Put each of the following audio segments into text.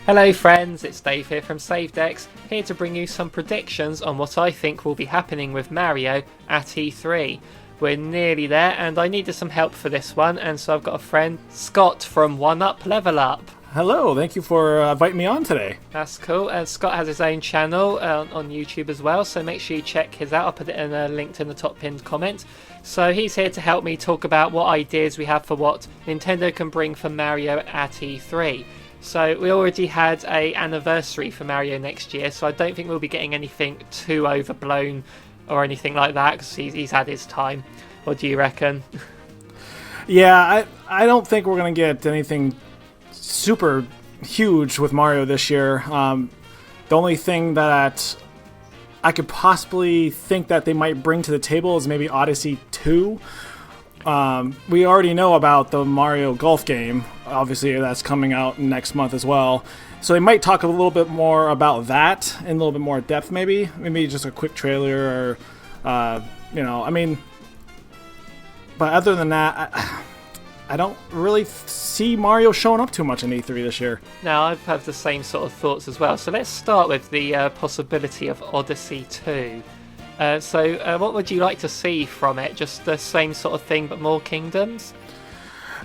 Hello friends, it's Dave here from SaveDex, here to bring you some predictions on what I think will be happening with Mario at E3. We're nearly there and I needed some help for this one, and so I've got a friend, Scott from 1UpLevelUp. Hello, thank you for inviting me on today. That's cool, and Scott has his own channel on YouTube as well, so make sure you check his out. I'll put it in a link in the top pinned comment. So he's here to help me talk about what ideas we have for what Nintendo can bring for Mario at E3. So we already had a anniversary for Mario next year, so I don't think we'll be getting anything too overblown or anything like that, because he's had his time. What do you reckon? Yeah, I don't think we're going to get anything super huge with Mario this year. The only thing that I could possibly think that they might bring to the table is maybe Odyssey 2. We already know about the Mario Golf game. Obviously, that's coming out next month as well. So they might talk a little bit more about that in a little bit more depth, maybe. Maybe just a quick trailer or, But other than that, I don't really see Mario showing up too much in E3 this year. Now, I've had the same sort of thoughts as well. So let's start with the possibility of Odyssey 2. What would you like to see from it? Just the same sort of thing, but more kingdoms?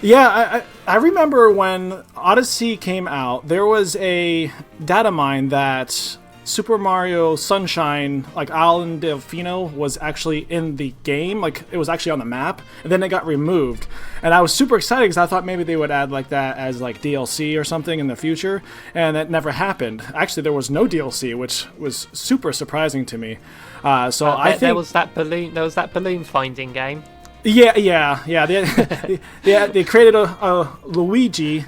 Yeah, I remember when Odyssey came out, there was a data mine that Super Mario Sunshine, like Island Delfino, was actually in the game. Like, it was actually on the map, and then it got removed. And I was super excited because I thought maybe they would add like that as like DLC or something in the future, and that never happened. Actually, there was no DLC, which was super surprising to me. I think there was that balloon finding game. Yeah. They created a Luigi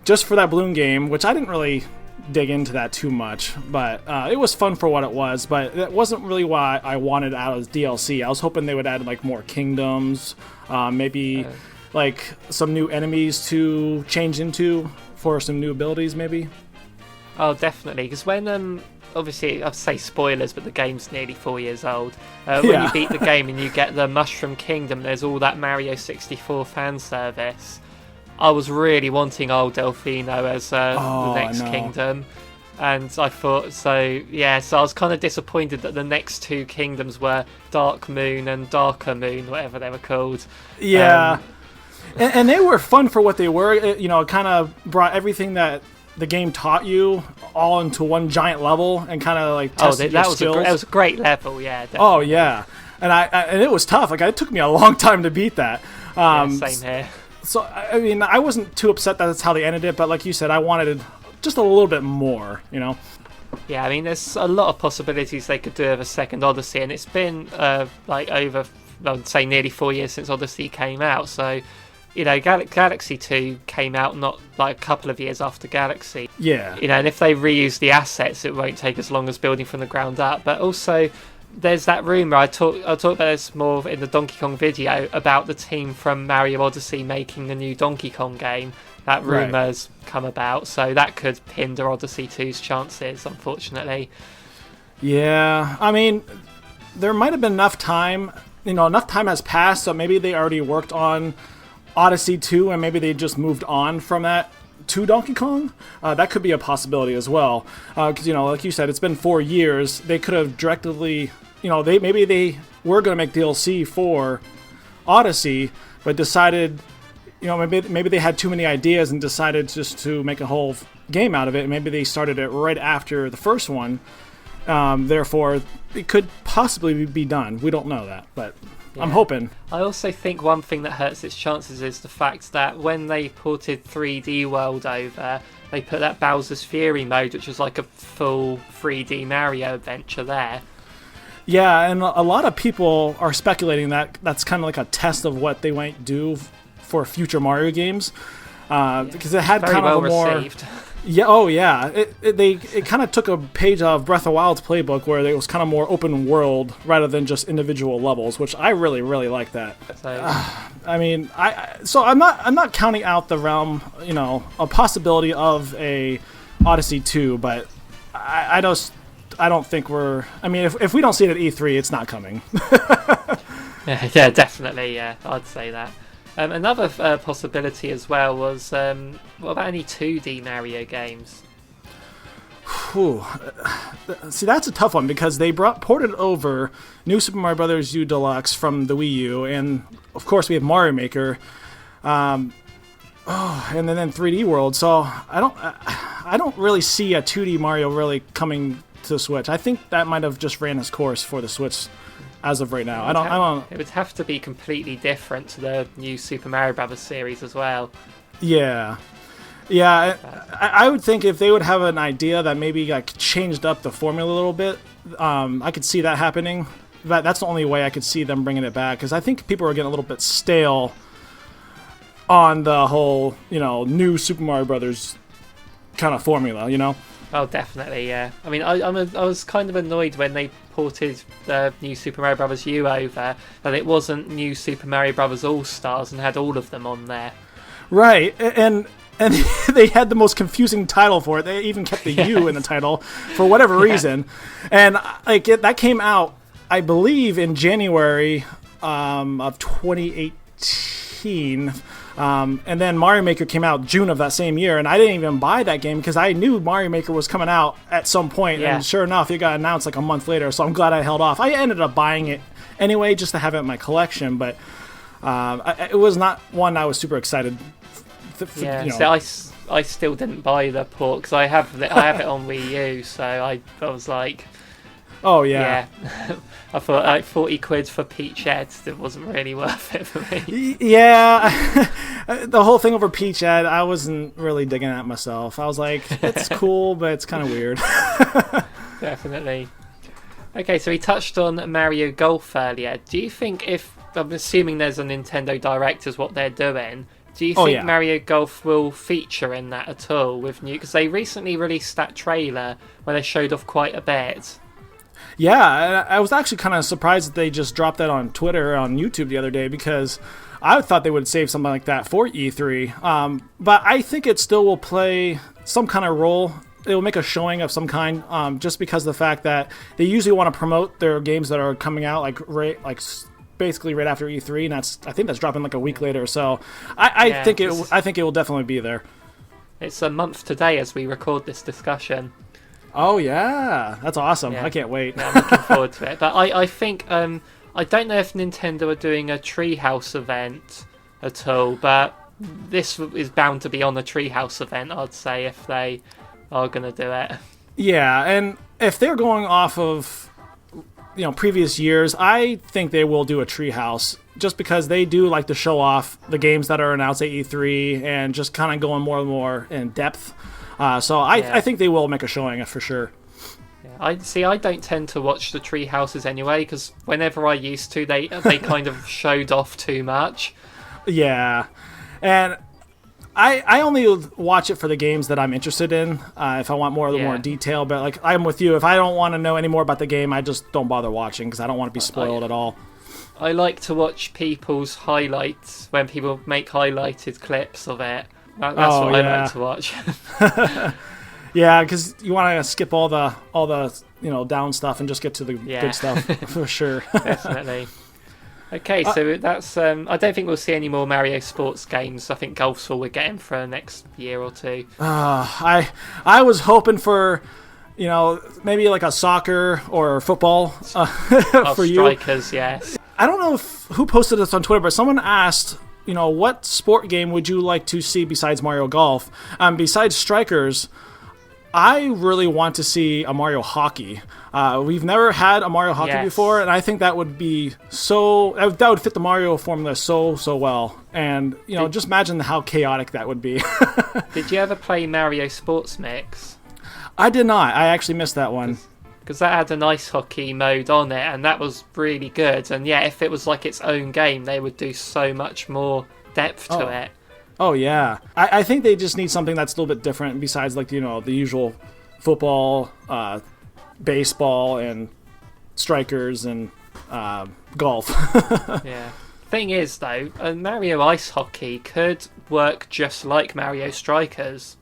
just for that balloon game, which I didn't really dig into that too much, but it was fun for what it was. But that wasn't really why I wanted out as DLC. I was hoping they would add like more kingdoms, maybe like some new enemies to change into for some new abilities, maybe. Oh, definitely. Because when obviously, I'd say spoilers, but the game's nearly 4 years old. When you beat the game and you get the Mushroom Kingdom, there's all that Mario 64 fan service. I was really wanting old Delfino as the next kingdom, and I thought so I was kind of disappointed that the next two kingdoms were Dark Moon and Darker Moon, whatever they were called. And they were fun for what they were. It kind of brought everything that the game taught you all into one giant level and kind of like tested your skills. That was a great level, yeah. Definitely. Oh yeah, and it was tough. Like, it took me a long time to beat that. Same here. So, I mean, I wasn't too upset that that's how they ended it, but like you said, I wanted just a little bit more, Yeah, I mean, there's a lot of possibilities they could do with a second Odyssey, and it's been over, I'd say, nearly 4 years since Odyssey came out, so, Galaxy 2 came out not like a couple of years after Galaxy. Yeah. And if they reuse the assets, it won't take as long as building from the ground up, but also there's that rumour, I'll talk about this more in the Donkey Kong video, about the team from Mario Odyssey making the new Donkey Kong game. That rumour's come about, so that could hinder Odyssey 2's chances, unfortunately. Yeah, I mean, there might have been enough time, enough time has passed, so maybe they already worked on Odyssey 2, and maybe they just moved on from that to Donkey Kong. That could be a possibility as well, because like you said, it's been 4 years. They could have directly, maybe they were going to make DLC for Odyssey, but decided, maybe they had too many ideas and decided just to make a whole game out of it. Maybe they started it right after the first one. Therefore, it could possibly be done. We don't know that, but yeah. I'm hoping. I also think one thing that hurts its chances is the fact that when they ported 3D World over, they put that Bowser's Fury mode, which was like a full 3D Mario adventure there. Yeah, and a lot of people are speculating that that's kind of like a test of what they might do for future Mario games, because it had kind of a more received. It kind of took a page of Breath of the Wild's playbook, where it was kind of more open world rather than just individual levels, which I really, really like that. I mean, I'm not counting out the realm, a possibility of a Odyssey 2, but I don't think we're. I mean, if we don't see it at E3, it's not coming. Yeah, definitely. Yeah, I'd say that. Another possibility as well was, what about any 2D Mario games? Whew. See, that's a tough one because they ported over New Super Mario Bros. U Deluxe from the Wii U, and of course we have Mario Maker, and then 3D World. So I don't really see a 2D Mario really coming to the Switch. I think that might have just ran its course for the Switch as of right now. I don't. It would have to be completely different to the new Super Mario Bros. Series as well. Yeah. Yeah, I would think if they would have an idea that maybe like changed up the formula a little bit, I could see that happening. That's the only way I could see them bringing it back, because I think people are getting a little bit stale on the whole, new Super Mario Brothers kind of formula, Oh, definitely, yeah. I mean, I was kind of annoyed when they ported the new Super Mario Bros. U over, that it wasn't new Super Mario Bros. All Stars and had all of them on there. Right, and they had the most confusing title for it. They even kept the U in the title for whatever reason. And that came out, I believe, in January of 2018. And then Mario Maker came out June of that same year. And I didn't even buy that game because I knew Mario Maker was coming out at some point. And sure enough, it got announced like a month later. So I'm glad I held off. I ended up buying it anyway just to have it in my collection. But it was not one I was super excited. So I still didn't buy the port because I have it on Wii U, so I was like, oh yeah. I thought like 40 quid for Peach Ed, it wasn't really worth it for me. Yeah, the whole thing over Peach Ed, I wasn't really digging at myself. I was like, it's cool, but it's kind of weird. Definitely. Okay, so we touched on Mario Golf earlier. Do you think I'm assuming there's a Nintendo Direct is what they're doing, do you think Mario Golf will feature in that at all with new? Because they recently released that trailer where they showed off quite a bit. Yeah, I was actually kind of surprised that they just dropped that on Twitter, on YouTube the other day, because I thought they would save something like that for E3. But I think it still will play some kind of role. It will make a showing of some kind, just because of the fact that they usually want to promote their games that are coming out basically right after E3, and I think that's dropping like a week later. So I think it will definitely be there. It's a month today as we record this discussion. Oh yeah, that's awesome! Yeah. I can't wait. Yeah, I'm looking forward to it. But I think I don't know if Nintendo are doing a Treehouse event at all, but this is bound to be on the Treehouse event, I'd say, if they are going to do it. Yeah, and if they're going off of previous years, I think they will do a Treehouse, just because they do like to show off the games that are announced at E3 and just kind of going more and more in depth. So I think they will make a showing for sure. I don't tend to watch the Treehouses anyway, because whenever I used to, they kind of showed off too much. Yeah, and I only watch it for the games that I'm interested in, if I want more detail. But like, I'm with you. If I don't want to know any more about the game, I just don't bother watching because I don't want to be spoiled at all. I like to watch people's highlights when people make highlighted clips of it. That's what I like to watch. Yeah, because you want to skip all the down stuff and just get to the good stuff for sure. Definitely. Okay, so that's. I don't think we'll see any more Mario sports games. I think golf's all we're getting for the next year or two. I was hoping for, maybe like a soccer or football for you. Strikers, yes. I don't know who posted this on Twitter, but someone asked, what sport game would you like to see besides Mario Golf? Besides Strikers, I really want to see a Mario Hockey. We've never had a Mario Hockey before, and I think that would be that would fit the Mario formula so well. And just imagine how chaotic that would be. Did you ever play Mario Sports Mix? I did not. I actually missed that one. Because that had an ice hockey mode on it, and that was really good. And if it was like its own game, they would do so much more depth to it. Oh yeah, I think they just need something that's a little bit different besides the usual football, baseball, and strikers and golf. Yeah. Thing is though, Mario Ice Hockey could work just like Mario Strikers,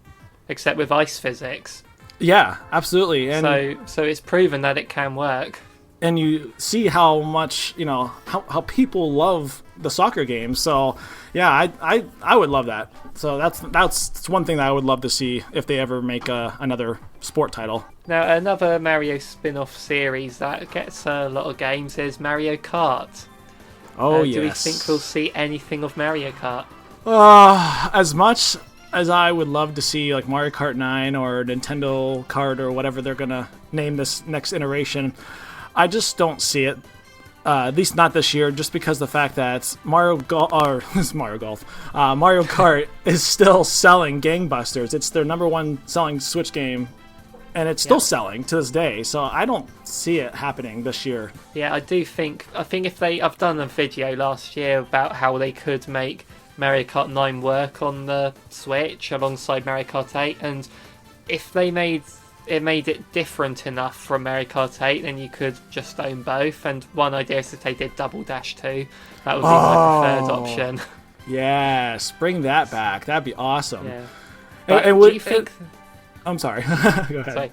except with ice physics. Yeah, absolutely. And so it's proven that it can work. and you see how much how people love the soccer game. So yeah, I would love that. So that's one thing that I would love to see if they ever make another sport title. Now, another Mario spin-off series that gets a lot of games is Mario Kart. Oh, yes. Do we think we'll see anything of Mario Kart? As much as I would love to see like Mario Kart 9 or Nintendo Kart or whatever they're going to name this next iteration, I just don't see it. At least not this year, just because the fact that Mario Kart is still selling gangbusters. It's their number one selling Switch game, and it's still selling to this day. So I don't see it happening this year. Yeah, I think if I've done a video last year about how they could make Mario Kart 9 work on the Switch alongside Mario Kart 8, and if they made it different enough from Mario Kart 8, then you could just own both. And one idea is if they did Double Dash 2, that would be my preferred option. Yes, bring that back. That'd be awesome. Yeah. And do you think? I'm sorry. Go ahead.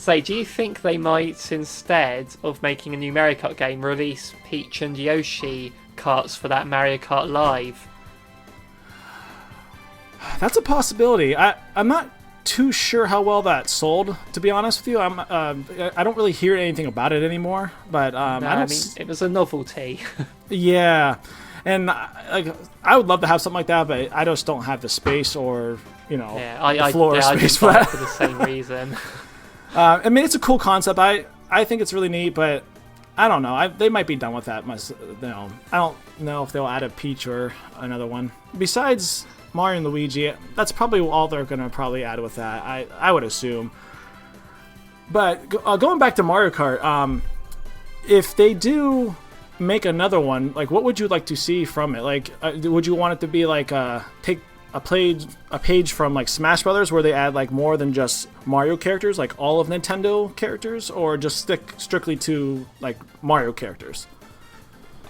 Do you think they might, instead of making a new Mario Kart game, release Peach and Yoshi karts for that Mario Kart Live? That's a possibility. I'm not too sure how well that sold, to be honest with you. I don't really hear anything about it anymore. But it was a novelty. Yeah, and I would love to have something like that, but I just don't have the space or the floor space for that. For the same reason. I mean, it's a cool concept. I think it's really neat, but I don't know. They might be done with that. I don't know if they'll add a Peach or another one. Besides Mario and Luigi, that's probably all they're going to probably add with that, I would assume. But going back to Mario Kart, if they do make another one, like, what would you like to see from it? Like, would you want it to be like take a page from like Smash Brothers where they add like more than just Mario characters, like all of Nintendo characters, or just stick strictly to like Mario characters?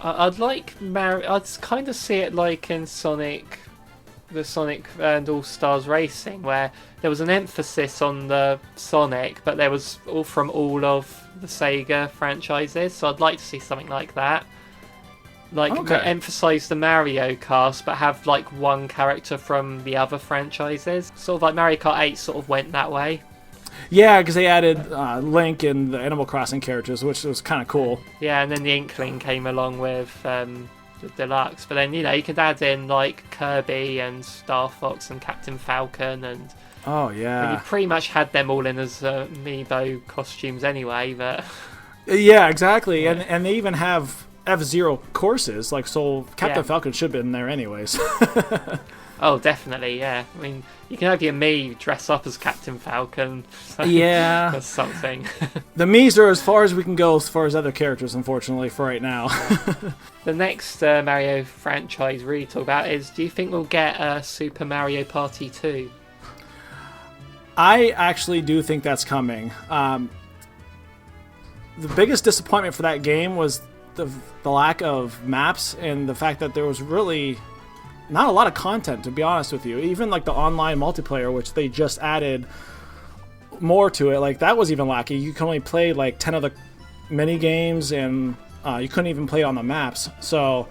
I'd like Mario. I'd kind of see it like in the Sonic and All-Stars Racing, where there was an emphasis on the Sonic, but there was all from all of the Sega franchises. So I'd like to see something like that. Like, emphasize the Mario cast, but have like one character from the other franchises. Sort of like Mario Kart 8 sort of went that way. Yeah, because they added Link and the Animal Crossing characters, which was kind of cool. Yeah, and then the Inkling came along with the Deluxe. But then, you could add in like Kirby and Star Fox and Captain Falcon, and oh yeah, you pretty much had them all in as amiibo costumes anyway. But yeah, exactly, yeah. And they even have F-Zero courses, like, so Captain Falcon should have been there anyways. Oh, definitely, yeah. I mean, you can have your Mii dress up as Captain Falcon. So yeah. That's something. The Mii's are as far as we can go as far as other characters, unfortunately, for right now. The next Mario franchise we really talk about is, do you think we'll get Super Mario Party 2? I actually do think that's coming. The biggest disappointment for that game was the lack of maps and the fact that there was really not a lot of content, to be honest with you. Even like the online multiplayer, which they just added more to it, like that was even lacking. You can only play like 10 of the mini games, and you couldn't even play on the maps. So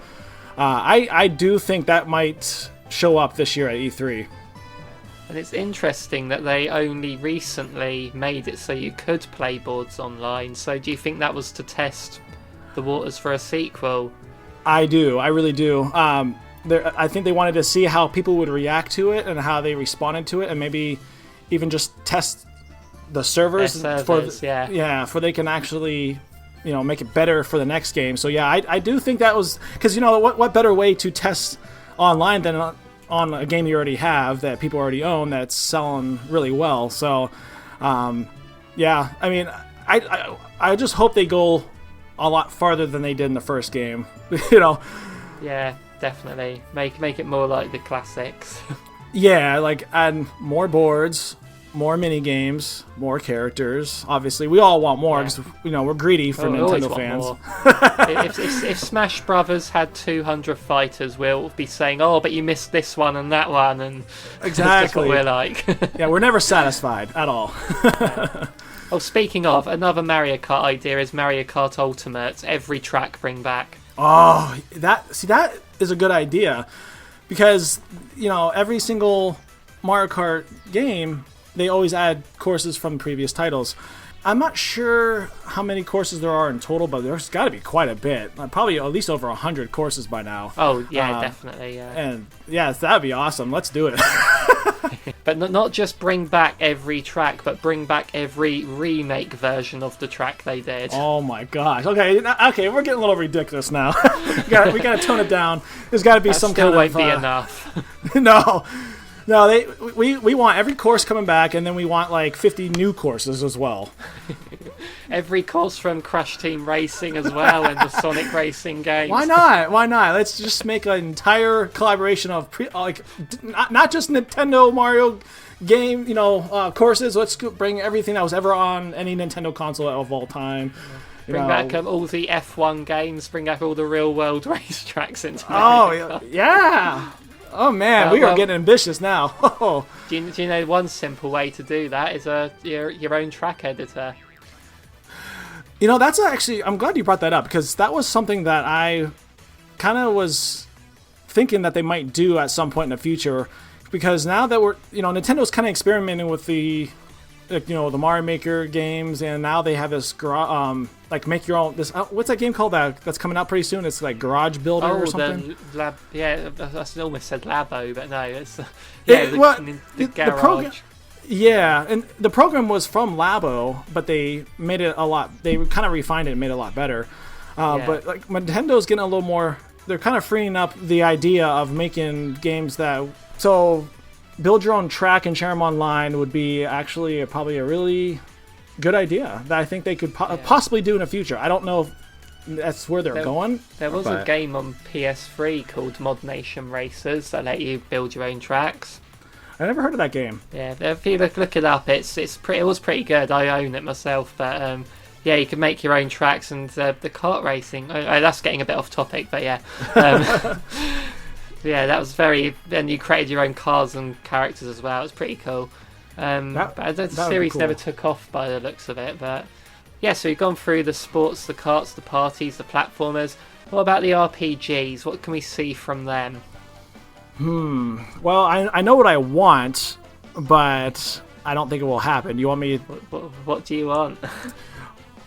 I do think that might show up this year at E3. And it's interesting that they only recently made it so you could play boards online. So do you think that was to test the waters for a sequel? I do. I really do. I think they wanted to see how people would react to it and how they responded to it, and maybe even just test the servers, for they can actually make it better for the next game. So yeah, I do think that was because what better way to test online than on a game you already have that people already own that's selling really well. So yeah, I mean, I just hope they go a lot farther than they did in the first game. Yeah, definitely. Make it more like the classics. Yeah, like add more boards, more mini games, more characters. Obviously, we all want more because we're greedy for Nintendo fans. if Smash Brothers had 200 fighters, we'll be saying, "Oh, but you missed this one and that one," and exactly that's what we're like. Yeah, we're never satisfied at all. Oh, speaking of, another Mario Kart idea is Mario Kart Ultimate. Every track bring back. Oh, that is a good idea, because every single Mario Kart game they always add courses from previous titles. I'm not sure how many courses there are in total, but there's got to be quite a bit. Probably at least over 100 courses by now. Oh yeah, definitely. Yeah. And yes, that'd be awesome. Let's do it. But not just bring back every track, but bring back every remake version of the track they did. Oh my gosh. Okay, we're getting a little ridiculous now. we got to tone it down. There's got to be some kind of. Still won't be enough. No, we want every course coming back, and then we want like 50 new courses as well. Every course from Crash Team Racing as well, and the Sonic Racing games. Why not? Let's just make an entire collaboration of not just Nintendo Mario game, courses. Let's bring everything that was ever on any Nintendo console of all time. Bring back all the F1 games. Bring back all the real world racetracks into. Oh yeah. Oh man, we are getting ambitious now. Do you know one simple way to do that is your own track editor? That's actually, I'm glad you brought that up, because that was something that I kind of was thinking that they might do at some point in the future, because now that Nintendo's kind of experimenting with the the Mario Maker games, and now they have this make your own what's that game called that's coming out pretty soon? It's like Garage Builder or something. I almost said Labo, but no, it's the Garage. Program, yeah, and the program was from Labo, but they made it they kind of refined it and made it a lot better. But like Nintendo's getting a little more, they're kind of freeing up the idea of making games build your own track and share them online would be actually probably a really good idea that I think they could possibly do in the future. I don't know if that's where they're going. There was a game on PS3 called Mod Nation Racers that let you build your own tracks. I never heard of that game. Yeah, if you look it up, it was pretty good. I own it myself, but you can make your own tracks, and the kart racing. That's getting a bit off topic, but yeah. Yeah, that was and you created your own cars and characters as well. It was pretty cool. But the series never took off by the looks of it. But yeah, so we've gone through the sports, the karts, the parties, the platformers. What about the RPGs? What can we see from them? Well, I know what I want, but I don't think it will happen. You want me? What do you want?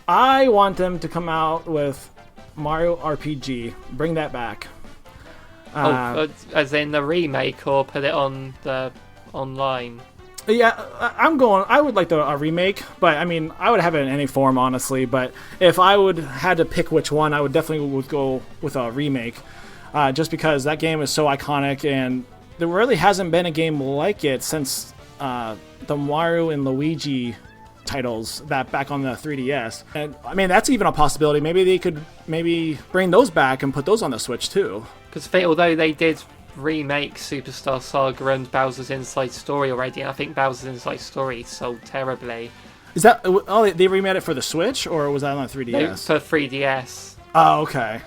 I want them to come out with Mario RPG. Bring that back. As in the remake, or put it on the online? Yeah, I would like a remake, but I mean, I would have it in any form, honestly. But if I had to pick which one, I would definitely go with a remake, just because that game is so iconic, and there really hasn't been a game like it since the Mario and Luigi titles that back on the 3DS. And I mean, that's even a possibility. Maybe they could bring those back and put those on the Switch too. Because although they did remake Superstar Saga and Bowser's Inside Story already, and I think Bowser's Inside Story sold terribly. Is that they remade it for the Switch, or was that on 3DS? No, for 3DS. Oh, okay.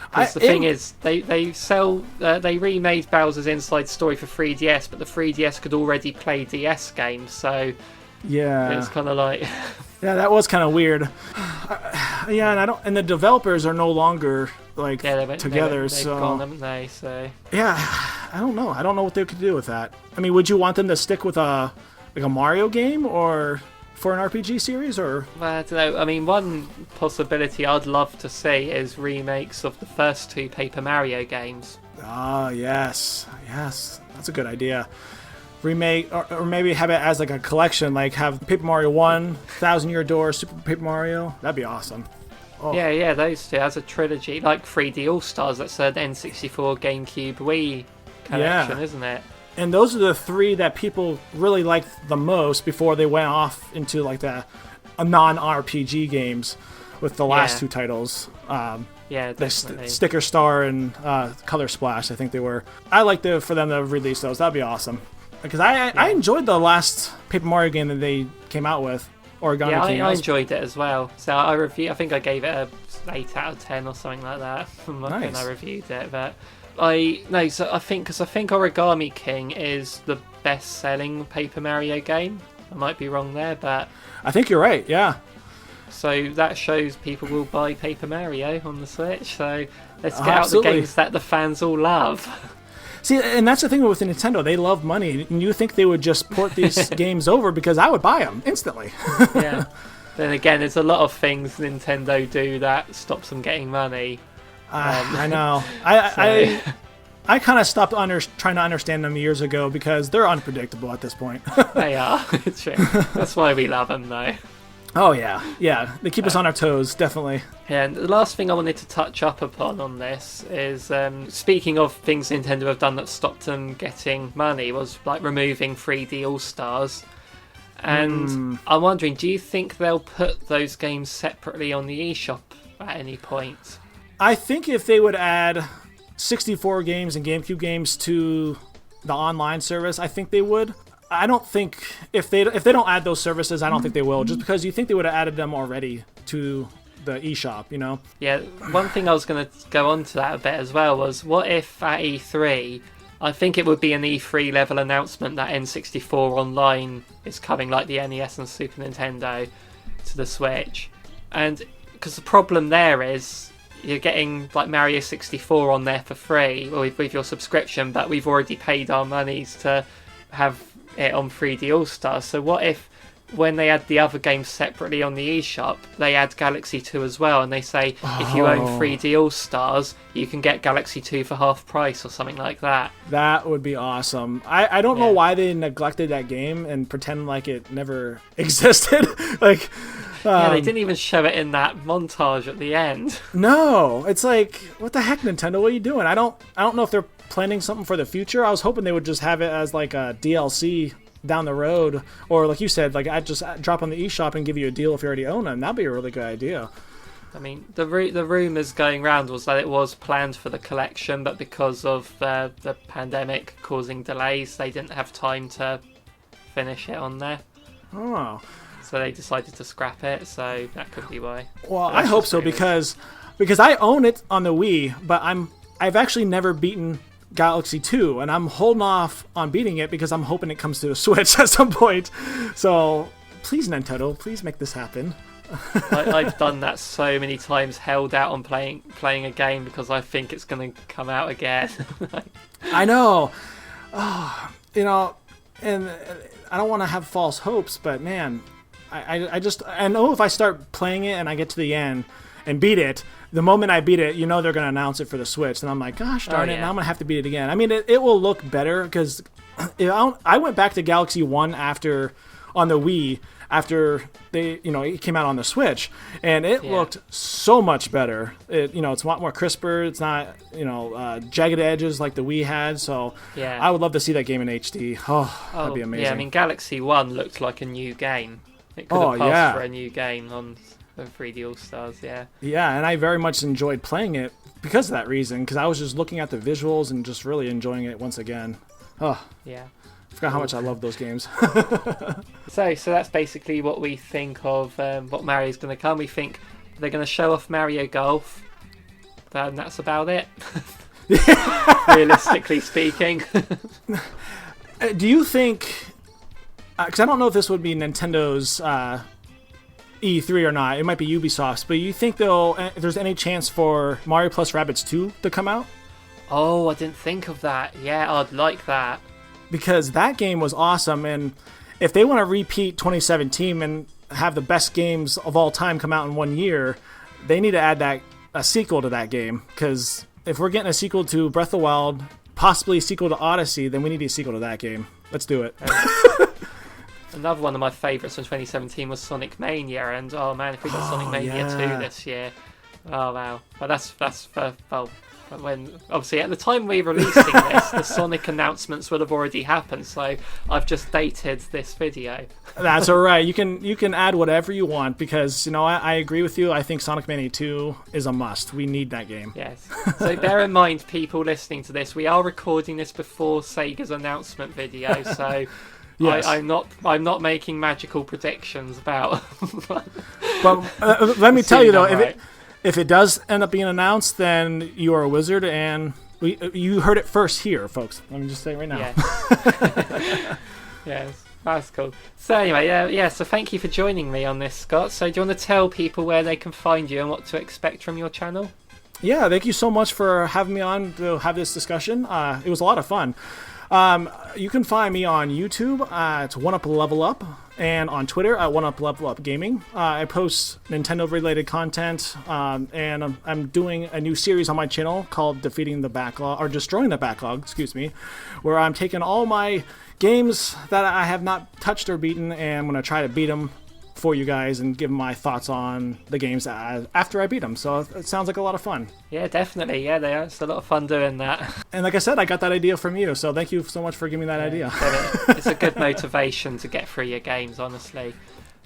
Because the thing is, they remade Bowser's Inside Story for 3DS, but the 3DS could already play DS games, so yeah, it's kind of like yeah, that was kind of weird. Yeah, and the developers are no longer together. They've so gone, haven't they? So yeah, I don't know what they could do with that. I mean, would you want them to stick with a Mario game or for an RPG series, or? Well, I don't know. I mean, one possibility I'd love to see is remakes of the first two Paper Mario games. Ah, yes, that's a good idea. Remake, or maybe have it as a collection, have Paper Mario 1, 1,000 Year Door, Super Paper Mario. That'd be awesome. Oh. Yeah, those two as a trilogy, like 3D All Stars. That's an N64, GameCube, Wii collection, isn't it? And those are the three that people really liked the most before they went off into a non-RPG games with the last two titles. The Sticker Star and Color Splash, I think they were. I like for them to release those. That'd be awesome. Because I enjoyed the last Paper Mario game that they came out with, Origami King. I enjoyed it as well. So I think I gave it a 8 out of 10 or something like that when I reviewed it. But I think Origami King is the best-selling Paper Mario game. I might be wrong there, but I think you're right. Yeah. So that shows people will buy Paper Mario on the Switch. So let's get Absolutely. out the games that the fans all love. See, and that's the thing with Nintendo. They love money. And you think they would just port these games over, because I would buy them instantly. Yeah. Then again, there's a lot of things Nintendo do that stops them getting money. I know. I kind of stopped trying to understand them years ago, because they're unpredictable at this point. They are. It's true. That's why we love them, though. Oh, yeah. Yeah, they keep us on our toes, definitely. Yeah, and the last thing I wanted to touch up upon on this is, speaking of things Nintendo have done that stopped them getting money, was like removing 3D All-Stars. And I'm wondering, do you think they'll put those games separately on the eShop at any point? I think if they would add 64 games and GameCube games to the online service, I think they would. I don't think if they don't add those services, I don't think they will, just because you think they would have added them already to the eShop, you know? Yeah, one thing I was going to go on to that a bit as well was, what if at E3, I think it would be an E3 level announcement that N64 Online is coming, like the NES and Super Nintendo, to the Switch. And because the problem there is, you're getting like Mario 64 on there for free with your subscription, but we've already paid our monies to have it on 3D All-Stars. So what if, when they add the other games separately on the eShop, they add Galaxy 2 as well, and they say, if you own 3D All-Stars, you can get Galaxy 2 for half price or something like that. That would be awesome. I don't know why they neglected that game and pretend like it never existed. Like, yeah, they didn't even show it in that montage at the end. No, it's like, what the heck, Nintendo? What are you doing? I don't know if they're planning something for the future. I was hoping they would just have it as like a DLC down the road, or like you said, like I'd just drop on the eShop and give you a deal if you already own them. That'd be a really good idea. I mean, the rumours going around was that it was planned for the collection, but because of the pandemic causing delays, they didn't have time to finish it on there. Oh. So they decided to scrap it, so that could be why. Well, I hope so, because I own it on the Wii, but I've actually never beaten Galaxy 2, and I'm holding off on beating it because I'm hoping it comes to the Switch at some point. So please, Nintendo, please make this happen. I've done that so many times, held out on playing a game because I think it's going to come out again. I know. Oh, you know, and I don't want to have false hopes, but man, I know if I start playing it and I get to the end and beat it, the moment I beat it, you know they're going to announce it for the Switch. And I'm like, gosh darn it, now I'm going to have to beat it again. I mean, it will look better, because I went back to Galaxy 1 on the Wii after it came out on the Switch, and it looked so much better. It's a lot more crisper. It's not, jagged edges like the Wii had. So I would love to see that game in HD. Oh, that'd be amazing. Yeah, I mean, Galaxy 1 looked like a new game. It could have passed for a new game on 3D All-Stars, yeah. Yeah, and I very much enjoyed playing it because of that reason, because I was just looking at the visuals and just really enjoying it once again. Oh, yeah. I forgot how much I love those games. So that's basically what we think of what Mario's going to come. We think they're going to show off Mario Golf, and that's about it. Realistically speaking. Do you think... Because I don't know if this would be Nintendo's E3 or not. It might be Ubisoft's. But you think there's any chance for Mario plus Rabbids 2 to come out? Oh, I didn't think of that. Yeah, I'd like that. Because that game was awesome. And if they want to repeat 2017 and have the best games of all time come out in 1 year, they need to add a sequel to that game. Because if we're getting a sequel to Breath of the Wild, possibly a sequel to Odyssey, then we need a sequel to that game. Let's do it. Another one of my favourites from 2017 was Sonic Mania, and oh man, if we got Sonic Mania 2 this year, oh wow. But that's for when, obviously at the time we're releasing this, the Sonic announcements would have already happened, so I've just dated this video. That's alright, you can add whatever you want, because I agree with you. I think Sonic Mania 2 is a must. We need that game. Yes. So bear in mind, people listening to this, we are recording this before Sega's announcement video, so yes. I'm not making magical predictions about. But let me tell you though, if it does end up being announced, then you are a wizard, and you heard it first here, folks. Let me just say right now. Yes. Yes. That's cool. So anyway, yeah. So thank you for joining me on this, Scott. So do you want to tell people where they can find you and what to expect from your channel? Yeah, thank you so much for having me on to have this discussion. It was a lot of fun. You can find me on YouTube at 1UpLevelUp and on Twitter at 1UpLevelUp Gaming. I post Nintendo-related content, and I'm doing a new series on my channel called Destroying the Backlog, excuse me, where I'm taking all my games that I have not touched or beaten, and I'm going to try to beat them for you guys and give my thoughts on the games after I beat them. So it sounds like a lot of fun. Yeah, definitely. Yeah, they are. It's a lot of fun doing that. And like I said, I got that idea from you, so thank you so much for giving me that idea. It's a good motivation to get through your games, honestly.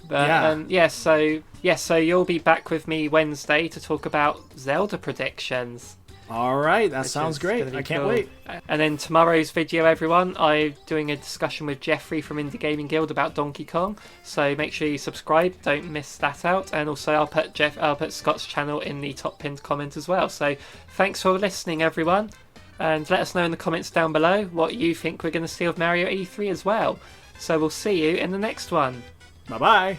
But so you'll be back with me Wednesday to talk about Zelda predictions. All right, that sounds great. I can't wait. And then tomorrow's video, everyone, I'm doing a discussion with Jeffrey from Indie Gaming Guild about Donkey Kong. So make sure you subscribe, don't miss that out. And also I'll put Scott's channel in the top pinned comment as well. So thanks for listening, everyone. And let us know in the comments down below what you think we're going to see of Mario E3 as well. So we'll see you in the next one. Bye-bye.